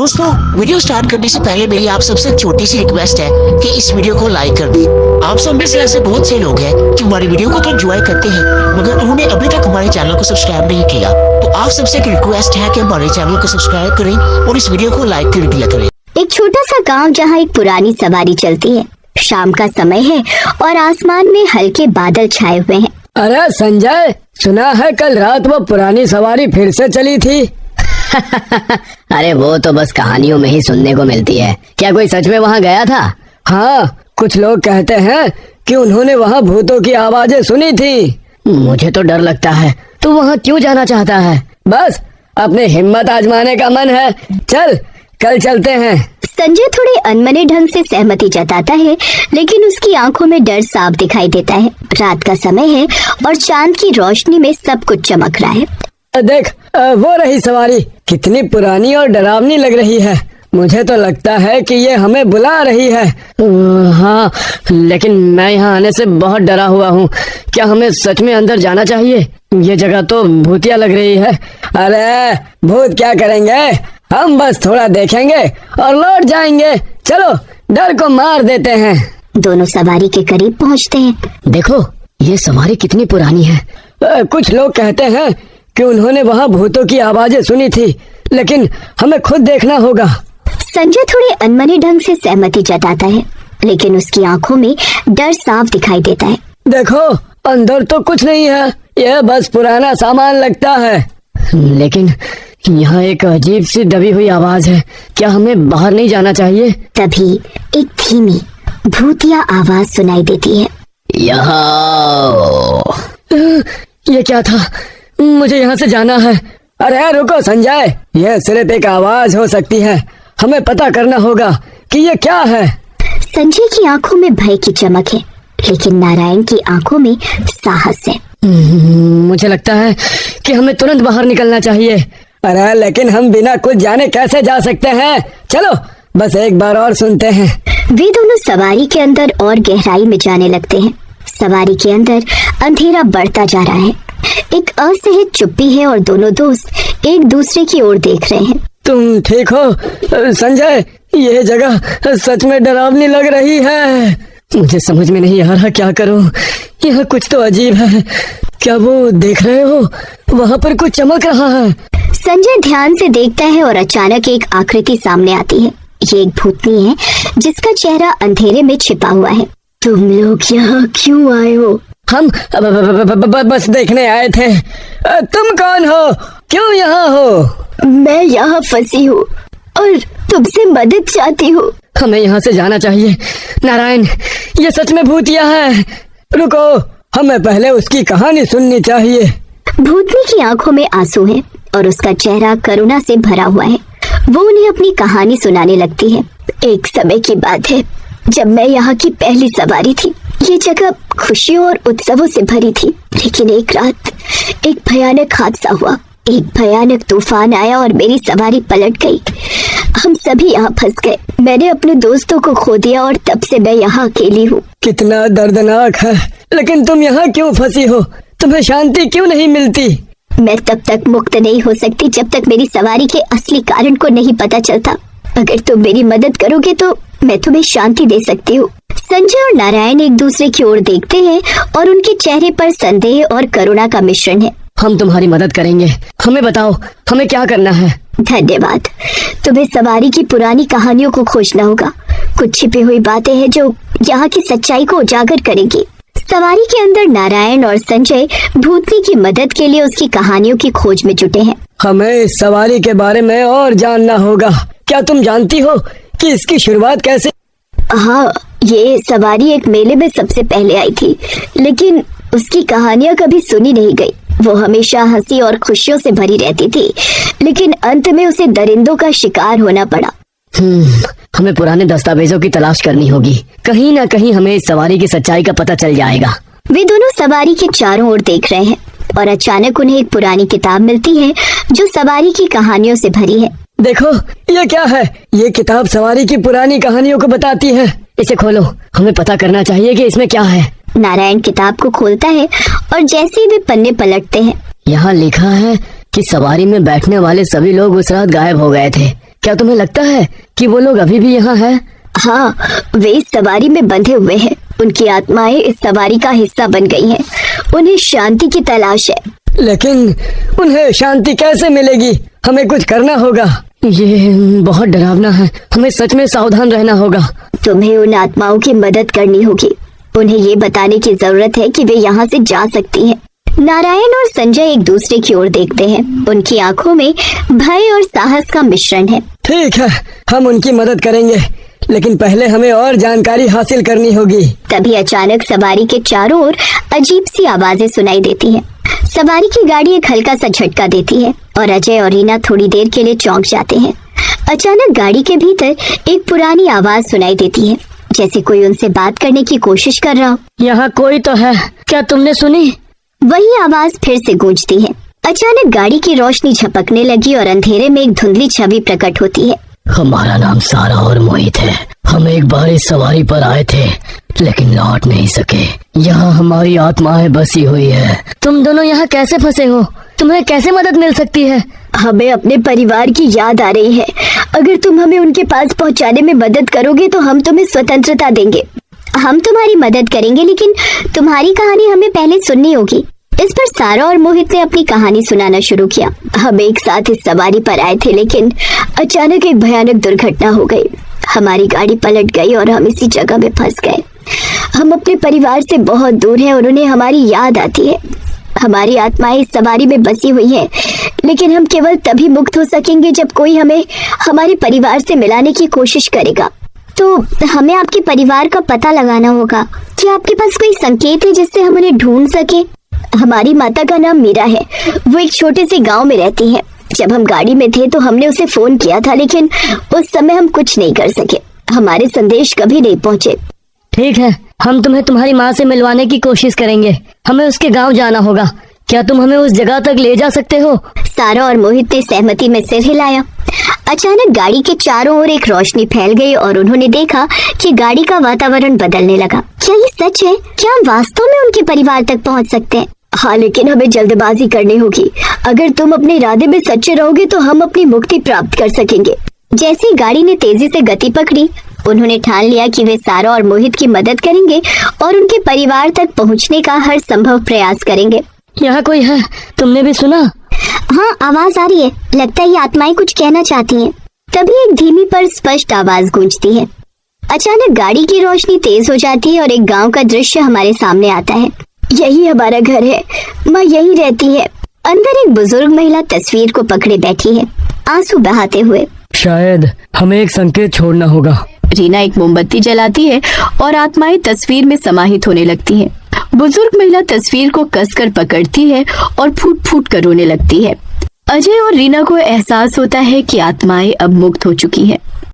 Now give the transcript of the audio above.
दोस्तों, video start करने से पहले मेरी आप सबसे छोटी सी रिक्वेस्ट है कि इस वीडियो को लाइक कर दें। आप सब में से ऐसे बहुत से लोग हैं जो हमारी वीडियो को तो एंजॉय करते हैं मगर उन्होंने अभी तक हमारे चैनल को सब्सक्राइब नहीं किया। तो आप सबसे एक रिक्वेस्ट है कि हमारे चैनल को सब्सक्राइब करें और इस वीडियो को लाइक कर दिया करें। एक छोटा सा गांव जहां एक पुरानी सवारी चलती है। शाम का समय है और आसमान में हल्के बादल छाए हुए हैं। अरे संजय, सुना है कल रात वो पुरानी सवारी फिर से चली थी? अरे वो तो बस कहानियों में ही सुनने को मिलती है। क्या कोई सच में वहाँ गया था? हाँ, कुछ लोग कहते हैं कि उन्होंने वहाँ भूतों की आवाजें सुनी थी। मुझे तो डर लगता है। तू वहाँ क्यों जाना चाहता है? बस अपनी हिम्मत आजमाने का मन है। चल, कल चलते हैं। संजय थोड़े अनमने ढंग से सहमति जताता है, लेकिन उसकी आंखों में डर साफ दिखाई देता है। रात का समय है और चांद की रोशनी में सब कुछ चमक रहा है। देख, वो रही सवारी, कितनी पुरानी और डरावनी लग रही है। मुझे तो लगता है कि ये हमें बुला रही है। हाँ, लेकिन मैं यहाँ आने से बहुत डरा हुआ हूँ। क्या हमें सच में अंदर जाना चाहिए? ये जगह तो भूतिया लग रही है। अरे भूत क्या करेंगे, हम बस थोड़ा देखेंगे और लौट जाएंगे। चलो, डर को मार देते हैं। दोनों सवारी के करीब पहुँचते हैं। देखो, ये सवारी कितनी पुरानी है। कुछ लोग कहते हैं कि उन्होंने वहाँ भूतों की आवाजें सुनी थी, लेकिन हमें खुद देखना होगा। संजय थोड़े अनमने ढंग से सहमति जताता है, लेकिन उसकी आंखों में डर साफ दिखाई देता है। देखो, अंदर तो कुछ नहीं है, यह बस पुराना सामान लगता है। लेकिन यहाँ एक अजीब सी दबी हुई आवाज है। क्या हमें बाहर नहीं जाना चाहिए? तभी एक धीमी भूतिया आवाज सुनाई देती है। ये क्या था? मुझे यहाँ से जाना है। अरे रुको संजय, यह सिर्फ एक आवाज हो सकती है। हमें पता करना होगा कि ये क्या है। संजय की आंखों में भय की चमक है, लेकिन नारायण की आंखों में साहस है। मुझे लगता है कि हमें तुरंत बाहर निकलना चाहिए। अरे लेकिन हम बिना कुछ जाने कैसे जा सकते हैं? चलो, बस एक बार और सुनते हैं। वे दोनों सवारी के अंदर और गहराई में जाने लगते हैं। सवारी के अंदर अंधेरा बढ़ता जा रहा है। एक असहज चुप्पी है और दोनों दोस्त एक दूसरे की ओर देख रहे हैं। तुम ठीक हो संजय? यह जगह सच में डरावनी लग रही है। मुझे समझ में नहीं आ रहा क्या करूं। यह कुछ तो अजीब है। क्या वो देख रहे हो? वहाँ पर कुछ चमक रहा है। संजय ध्यान से देखता है और अचानक एक आकृति सामने आती है। ये एक भूतनी है जिसका चेहरा अंधेरे में छिपा हुआ है। तुम लोग यहाँ क्यों आए हो? हम बस देखने आए थे। तुम कौन हो? क्यों यहाँ हो? मैं यहाँ फंसी हूँ और तुमसे मदद चाहती हूँ। हमें यहाँ से जाना चाहिए। नारायण, ये सच में भूतिया है। रुको, हमें पहले उसकी कहानी सुननी चाहिए। भूतनी की आंखों में आंसू है और उसका चेहरा करुणा से भरा हुआ है। वो उन्हें अपनी कहानी सुनाने लगती है। एक समय की बात है जब मैं यहाँ की पहली सवारी थी। ये जगह खुशियों और उत्सवों से भरी थी, लेकिन एक रात एक भयानक हादसा हुआ। एक भयानक तूफान आया और मेरी सवारी पलट गई। हम सभी यहाँ फंस गए। मैंने अपने दोस्तों को खो दिया और तब से मैं यहाँ अकेली हूँ। कितना दर्दनाक है। लेकिन तुम यहाँ क्यों फंसी हो? तुम्हें शांति क्यों नहीं मिलती? मैं तब तक मुक्त नहीं हो सकती जब तक मेरी सवारी के असली कारण को नहीं पता चलता। अगर तुम मेरी मदद करोगे तो मैं तुम्हें शांति दे सकती हूँ। संजय और नारायण एक दूसरे की ओर देखते हैं और उनके चेहरे पर संदेह और करुणा का मिश्रण है। हम तुम्हारी मदद करेंगे। हमें बताओ, हमें क्या करना है? धन्यवाद। तुम्हें सवारी की पुरानी कहानियों को खोजना होगा। कुछ छिपी हुई बातें हैं जो यहाँ की सच्चाई को उजागर करेंगी। सवारी के अंदर नारायण और संजय भूतनी की मदद के लिए उसकी कहानियों की खोज में जुटे हैं। हमें इस सवारी के बारे में और जानना होगा। क्या तुम जानती हो कि इसकी शुरुआत कैसे? हाँ, ये सवारी एक मेले में सबसे पहले आई थी, लेकिन उसकी कहानियाँ कभी सुनी नहीं गई। वो हमेशा हंसी और खुशियों से भरी रहती थी, लेकिन अंत में उसे दरिंदों का शिकार होना पड़ा। हमें पुराने दस्तावेजों की तलाश करनी होगी। कहीं ना कहीं हमें इस सवारी की सच्चाई का पता चल जाएगा। वे दोनों सवारी के चारों ओर देख रहे हैं और अचानक उन्हें एक पुरानी किताब मिलती है जो सवारी की कहानियों से भरी है। देखो, ये क्या है? ये किताब सवारी की पुरानी कहानियों को बताती है। इसे खोलो, हमें पता करना चाहिए कि इसमें क्या है। नारायण किताब को खोलता है और जैसे ही वे पन्ने पलटते हैं, यहाँ लिखा है कि सवारी में बैठने वाले सभी लोग उस रात गायब हो गए थे। क्या तुम्हें लगता है कि वो लोग अभी भी यहाँ हैं? हाँ, वे इस सवारी में बंधे हुए हैं। उनकी आत्माएं इस सवारी का हिस्सा बन गई हैं। उन्हें शांति की तलाश है। लेकिन उन्हें शांति कैसे मिलेगी? हमें कुछ करना होगा। ये बहुत डरावना है, हमें सच में सावधान रहना होगा। तुम्हें उन आत्माओं की मदद करनी होगी। उन्हें ये बताने की जरूरत है कि वे यहाँ से जा सकती हैं। नारायण और संजय एक दूसरे की ओर देखते हैं। उनकी आंखों में भय और साहस का मिश्रण है। ठीक है, हम उनकी मदद करेंगे, लेकिन पहले हमें और जानकारी हासिल करनी होगी। तभी अचानक सवारी के चारों ओर अजीब सी आवाजें सुनाई देती हैं। सवारी की गाड़ी एक हल्का सा झटका देती है और अजय और रीना थोड़ी देर के लिए चौंक जाते हैं। अचानक गाड़ी के भीतर एक पुरानी आवाज सुनाई देती है, जैसे कोई उनसे बात करने की कोशिश कर रहा हो। यहाँ कोई तो है, क्या तुमने सुनी? वही आवाज फिर से गूंजती है। अचानक गाड़ी की रोशनी झपकने लगी और अंधेरे में एक धुंधली छवि प्रकट होती है। हमारा नाम सारा और मोहित है। हम एक बार इस सवारी पर आए थे, लेकिन लौट नहीं सके। यहाँ हमारी आत्माएं बसी हुई है। तुम दोनों यहाँ कैसे फंसे हो? तुम्हें कैसे मदद मिल सकती है? हमें अपने परिवार की याद आ रही है। अगर तुम हमें उनके पास पहुँचाने में मदद करोगे तो हम तुम्हें स्वतंत्रता देंगे। हम तुम्हारी मदद करेंगे, लेकिन तुम्हारी कहानी हमें पहले सुननी होगी। इस पर सारा और मोहित ने अपनी कहानी सुनाना शुरू किया। हम एक साथ इस सवारी पर आए थे, लेकिन अचानक एक भयानक दुर्घटना हो गई। हमारी गाड़ी पलट गई और हम इसी जगह में फंस गए। हम अपने परिवार से बहुत दूर हैं और उन्हें हमारी याद आती है। हमारी आत्माएं इस सवारी में बसी हुई हैं, लेकिन हम केवल तभी मुक्त हो सकेंगे जब कोई हमें हमारे परिवार से मिलाने की कोशिश करेगा। तो हमें आपके परिवार का पता लगाना होगा। क्या आपके पास कोई संकेत है जिससे हम उन्हें ढूंढ सके? हमारी माता का नाम मीरा है। वो एक छोटे से गांव में रहती है। जब हम गाड़ी में थे तो हमने उसे फोन किया था, लेकिन उस समय हम कुछ नहीं कर सके। हमारे संदेश कभी नहीं पहुंचे। ठीक है, हम तुम्हें तुम्हारी माँ से मिलवाने की कोशिश करेंगे। हमें उसके गांव जाना होगा। क्या तुम हमें उस जगह तक ले जा सकते हो? सारा और मोहित ने सहमति में सिर हिलाया। अचानक गाड़ी के चारों ओर एक रोशनी फैल गई और उन्होंने देखा कि गाड़ी का वातावरण बदलने लगा। क्या ये सच है? क्या हम वास्तव में उनके परिवार तक पहुंच सकते हैं? हाँ, लेकिन हमें जल्दबाजी करनी होगी। अगर तुम अपने इरादे में सच्चे रहोगे तो हम अपनी मुक्ति प्राप्त कर सकेंगे। जैसे ही गाड़ी ने तेजी से गति पकड़ी, उन्होंने ठान लिया कि वे सारा और मोहित की मदद करेंगे और उनके परिवार तक पहुंचने का हर संभव प्रयास करेंगे। यहाँ कोई है, तुमने भी सुना? हाँ, आवाज आ रही है। लगता है ये आत्माएं कुछ कहना चाहती हैं। तभी एक धीमी पर स्पष्ट आवाज गूंजती है। अचानक गाड़ी की रोशनी तेज हो जाती है और एक गांव का दृश्य हमारे सामने आता है। यही हमारा घर है, माँ यही रहती है। अंदर एक बुजुर्ग महिला तस्वीर को पकड़े बैठी है, आंसू बहाते हुए। शायद हमें एक संकेत छोड़ना होगा। रीना एक मोमबत्ती जलाती है और आत्माएं तस्वीर में समाहित होने लगती हैं। बुजुर्ग महिला तस्वीर को कसकर पकड़ती है और फूट फूट कर रोने लगती है। अजय और रीना को एहसास होता है कि आत्माएं अब मुक्त हो चुकी हैं।